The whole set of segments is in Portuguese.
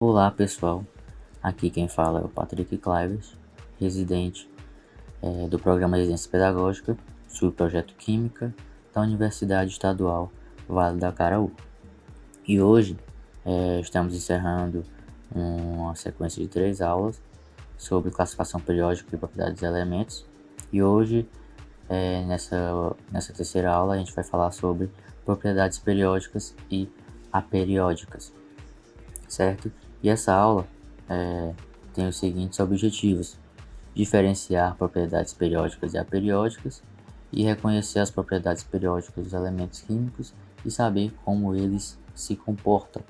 Olá pessoal, aqui quem fala é o Patrick Clives, residente do Programa de Residência Pedagógica, subprojeto Química da Universidade Estadual Vale do Acaraú. E hoje estamos encerrando uma sequência de 3 aulas sobre classificação periódica e propriedades dos elementos. E hoje, nessa terceira aula, a gente vai falar sobre propriedades periódicas e aperiódicas, certo? E essa aula tem os seguintes objetivos: diferenciar propriedades periódicas e aperiódicas e reconhecer as propriedades periódicas dos elementos químicos e saber como eles se comportam,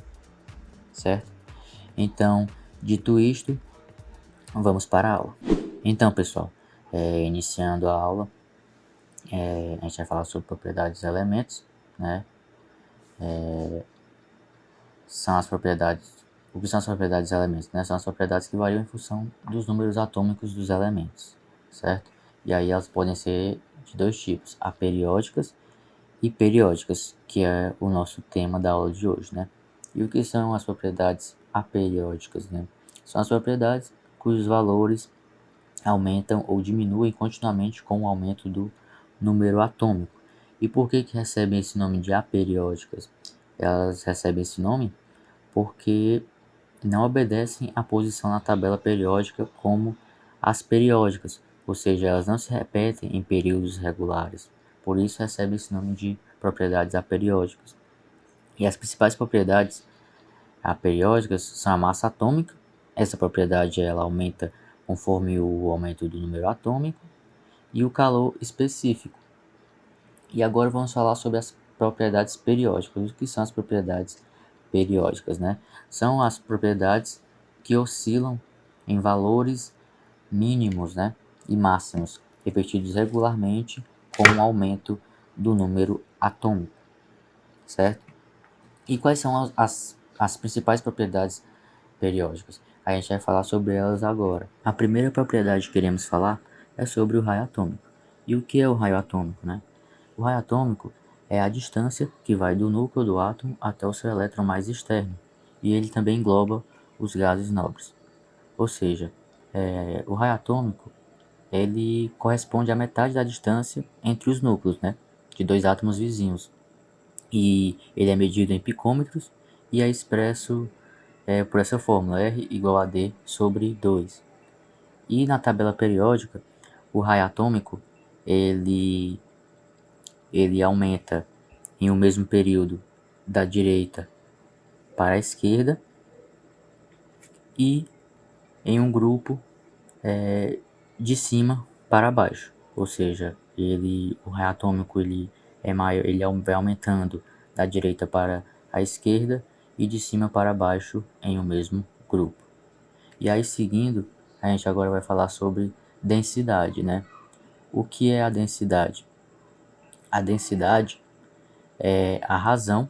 certo? Então, dito isto, vamos para a aula. Então, pessoal, iniciando a aula, a gente vai falar sobre propriedades dos elementos, né? São as propriedades. O que são as propriedades dos elementos? Né? São as propriedades que variam em função dos números atômicos dos elementos, certo? E aí elas podem ser de dois tipos: aperiódicas e periódicas, que é o nosso tema da aula de hoje, né? E o que são as propriedades aperiódicas, né? São as propriedades cujos valores aumentam ou diminuem continuamente com o aumento do número atômico. E por que recebem esse nome de aperiódicas? Elas recebem esse nome porque não obedecem à posição na tabela periódica como as periódicas, ou seja, elas não se repetem em períodos regulares. Por isso recebe esse nome de propriedades aperiódicas. E as principais propriedades aperiódicas são a massa atômica. Essa propriedade ela aumenta conforme o aumento do número atômico, e o calor específico. E agora vamos falar sobre as propriedades periódicas. O que são as propriedades periódicas, né? São as propriedades que oscilam em valores mínimos, né, e máximos, repetidos regularmente com o aumento do número atômico, certo? E quais são as principais propriedades periódicas? A gente vai falar sobre elas agora. A primeira propriedade que queremos falar é sobre o raio atômico. E o que é o raio atômico, né? O raio atômico é a distância que vai do núcleo do átomo até o seu elétron mais externo, e ele também engloba os gases nobres. Ou seja, o raio atômico ele corresponde à metade da distância entre os núcleos, né, de dois átomos vizinhos. E ele é medido em picômetros e é expresso por essa fórmula, R igual a D sobre 2. E na tabela periódica, o raio atômico ele aumenta em um mesmo período da direita para a esquerda e em um grupo de cima para baixo. Ou seja, o raio atômico ele é maior, vai aumentando da direita para a esquerda e de cima para baixo em um mesmo grupo. E aí seguindo, a gente agora vai falar sobre densidade, né? O que é a densidade? A densidade é a razão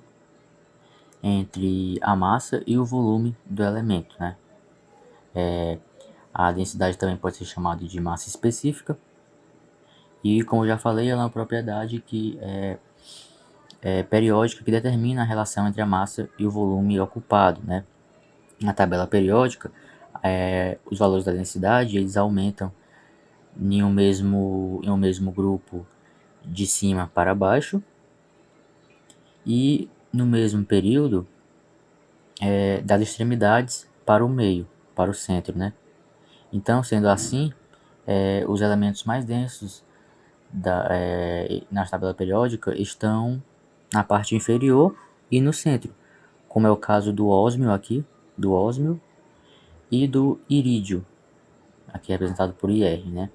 entre a massa e o volume do elemento, né? A densidade também pode ser chamada de massa específica. E como eu já falei, ela é uma propriedade que é periódica, que determina a relação entre a massa e o volume ocupado, né? Na tabela periódica, os valores da densidade eles aumentam em um mesmo grupo de cima para baixo e no mesmo período das extremidades para o meio, para o centro, né? Então, sendo assim, os elementos mais densos na tabela periódica estão na parte inferior e no centro, como é o caso do ósmio aqui, do ósmio e do irídio, aqui representado por IR, né?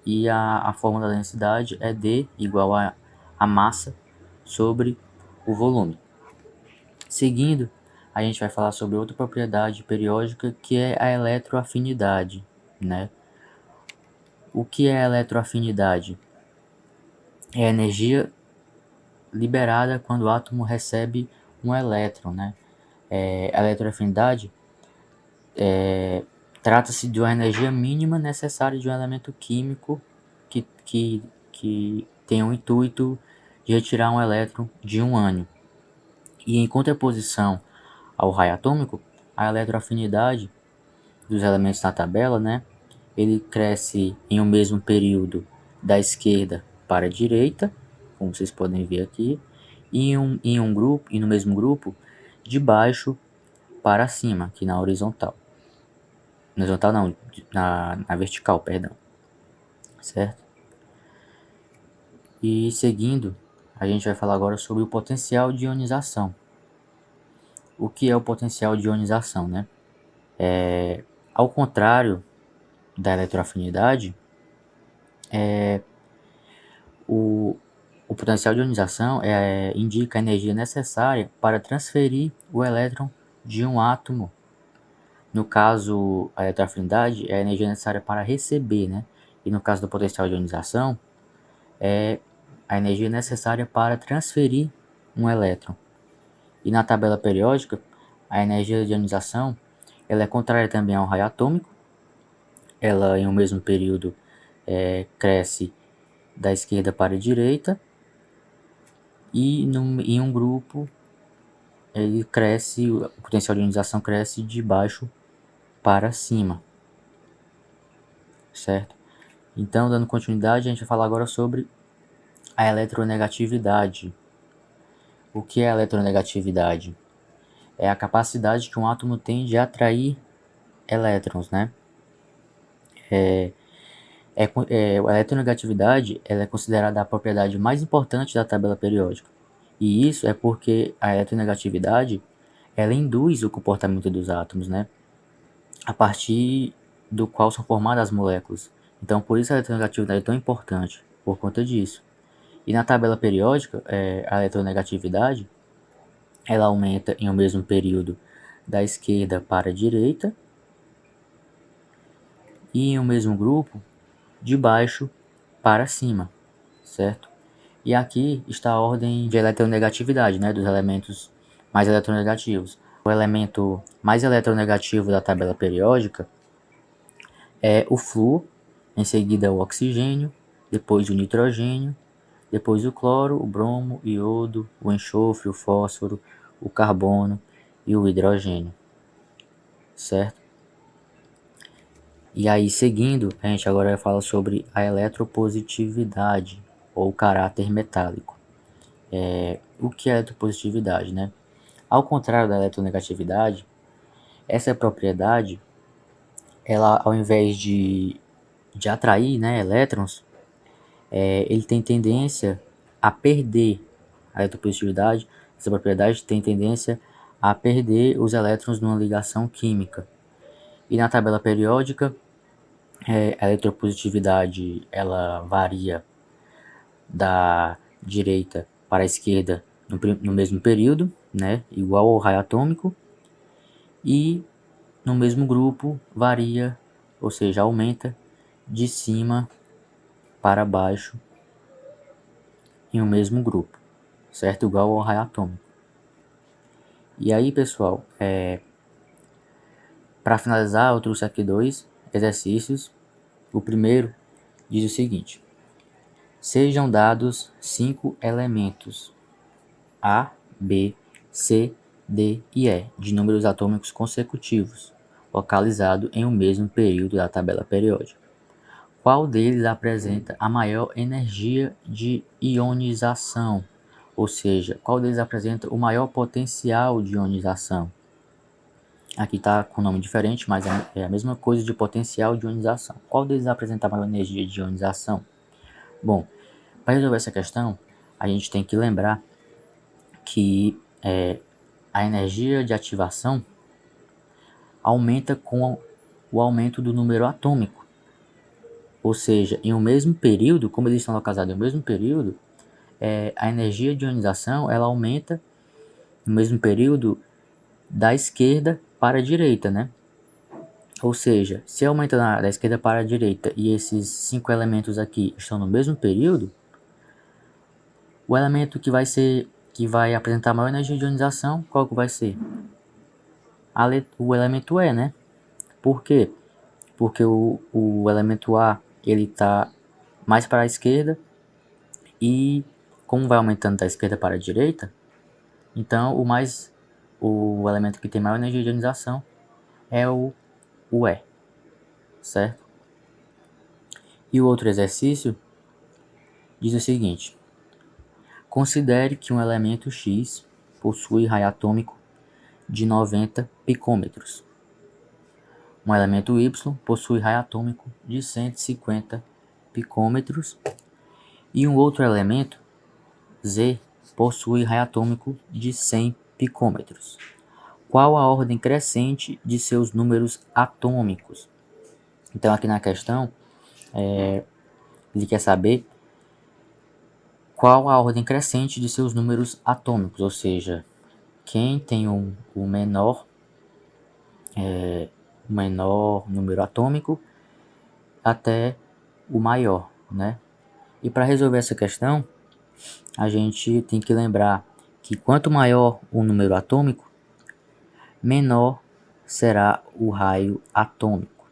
E a fórmula da densidade é D igual a massa sobre o volume. Seguindo, a gente vai falar sobre outra propriedade periódica que é a eletroafinidade, né? O que é a eletroafinidade? É a energia liberada quando o átomo recebe um elétron, né? A eletroafinidade trata-se de uma energia mínima necessária de um elemento químico que tem o intuito de retirar um elétron de um ânion. E em contraposição ao raio atômico, a eletroafinidade dos elementos na tabela, né? Ele cresce em um mesmo período da esquerda para a direita, como vocês podem ver aqui, e no mesmo grupo, de baixo para cima, aqui na horizontal. Na horizontal não, na vertical, perdão. Certo? E seguindo, a gente vai falar agora sobre o potencial de ionização. O que é o potencial de ionização, né? Ao contrário da eletroafinidade, o potencial de ionização indica a energia necessária para transferir o elétron de um átomo. No caso, a eletroafinidade é a energia necessária para receber, né? E no caso do potencial de ionização, é a energia necessária para transferir um elétron. E na tabela periódica, a energia de ionização ela é contrária também ao raio atômico. Ela, em um mesmo período, cresce da esquerda para a direita. E em um grupo, o potencial de ionização cresce de baixo para cima. Certo? Então, dando continuidade, a gente vai falar agora sobre a eletronegatividade. O que é a eletronegatividade? É a capacidade que um átomo tem de atrair elétrons, né? A eletronegatividade ela é considerada a propriedade mais importante da tabela periódica. E isso é porque a eletronegatividade ela induz o comportamento dos átomos, né? A partir do qual são formadas as moléculas. Então, por isso a eletronegatividade é tão importante, por conta disso. E na tabela periódica, a eletronegatividade ela aumenta em um mesmo período da esquerda para a direita e em um mesmo grupo de baixo para cima, certo? E aqui está a ordem de eletronegatividade, né, dos elementos mais eletronegativos. O elemento mais eletronegativo da tabela periódica é o flúor, em seguida o oxigênio, depois o nitrogênio, depois o cloro, o bromo, o iodo, o enxofre, o fósforo, o carbono e o hidrogênio, certo? E aí, seguindo, a gente agora vai falar sobre a eletropositividade, ou caráter metálico. O que é a eletropositividade, né? Ao contrário da eletronegatividade, essa propriedade, ela, ao invés de atrair, né, elétrons, ele tem tendência a perder a eletropositividade. Essa propriedade tem tendência a perder os elétrons numa ligação química. E na tabela periódica, a eletropositividade ela varia da direita para a esquerda no mesmo período, né, igual ao raio atômico, e no mesmo grupo varia, ou seja, aumenta de cima para baixo em um mesmo grupo, certo? Igual ao raio atômico. E aí, pessoal, para finalizar, eu trouxe aqui 2 exercícios. O primeiro diz o seguinte: sejam dados 5 elementos A, B, C, D e E de números atômicos consecutivos, localizado em um mesmo período da tabela periódica. Qual deles apresenta a maior energia de ionização? Ou seja, qual deles apresenta o maior potencial de ionização? Aqui está com nome diferente, mas é a mesma coisa de potencial de ionização. Qual deles apresenta a maior energia de ionização? Bom, para resolver essa questão, a gente tem que lembrar que a energia de ativação aumenta com o aumento do número atômico. Ou seja, em um mesmo período, como eles estão localizados em um mesmo período, a energia de ionização ela aumenta no mesmo período da esquerda para a direita, né? Ou seja, se aumenta da esquerda para a direita e esses 5 elementos aqui estão no mesmo período, o elemento que vai apresentar maior energia de ionização, qual que vai ser? O elemento E, né? Por quê? Porque o elemento A ele está mais para a esquerda e como vai aumentando da esquerda para a direita, então o elemento que tem maior energia de ionização é o E, certo? E o outro exercício diz o seguinte: considere que um elemento X possui raio atômico de 90 picômetros. Um elemento Y possui raio atômico de 150 picômetros e um outro elemento, Z, possui raio atômico de 100 picômetros. Qual a ordem crescente de seus números atômicos? Então, aqui na questão, ele quer saber qual a ordem crescente de seus números atômicos, ou seja, quem tem o menor número atômico até o maior, né? E para resolver essa questão, a gente tem que lembrar que quanto maior o número atômico, menor será o raio atômico.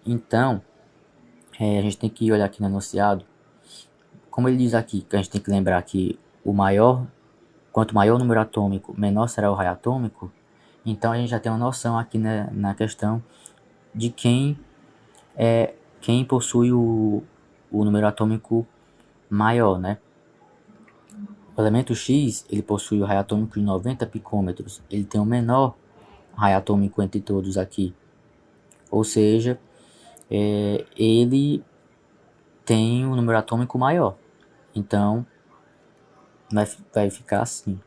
Então, a gente tem que olhar aqui no enunciado, como ele diz aqui, que a gente tem que lembrar que quanto maior o número atômico, menor será o raio atômico. Então a gente já tem uma noção aqui na questão de quem possui o número atômico maior, né? O elemento X, ele possui o raio atômico de 90 picômetros. Ele tem o menor raio atômico entre todos aqui. Ou seja, ele tem um número atômico maior. Então, vai ficar assim.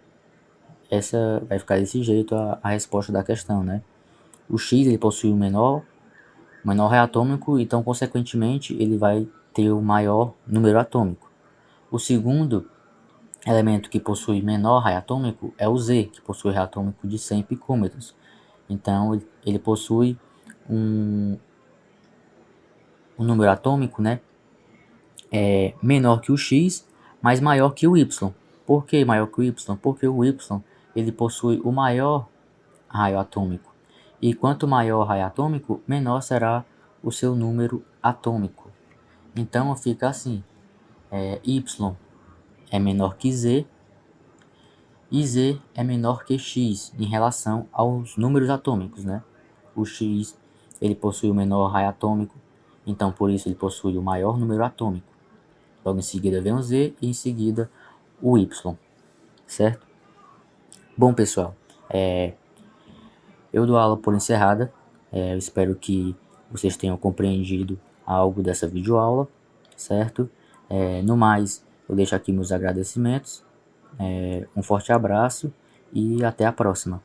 Vai ficar desse jeito a resposta da questão, né? O X, ele possui o menor raio atômico, então, consequentemente, ele vai ter o maior número atômico. O segundo elemento que possui menor raio atômico é o Z, que possui raio atômico de 100 picômetros. Então, ele possui um número atômico, né, menor que o X, mas maior que o Y. Por que maior que o Y? Porque o Y ele possui o maior raio atômico. E quanto maior o raio atômico, menor será o seu número atômico. Então fica assim, Y é menor que Z e Z é menor que X em relação aos números atômicos, né? O X ele possui o menor raio atômico, então por isso ele possui o maior número atômico. Logo em seguida vem o Z e em seguida o Y, certo? Bom, pessoal, eu dou a aula por encerrada. Eu espero que vocês tenham compreendido algo dessa videoaula, certo? No mais, eu deixo aqui meus agradecimentos. Um forte abraço e até a próxima.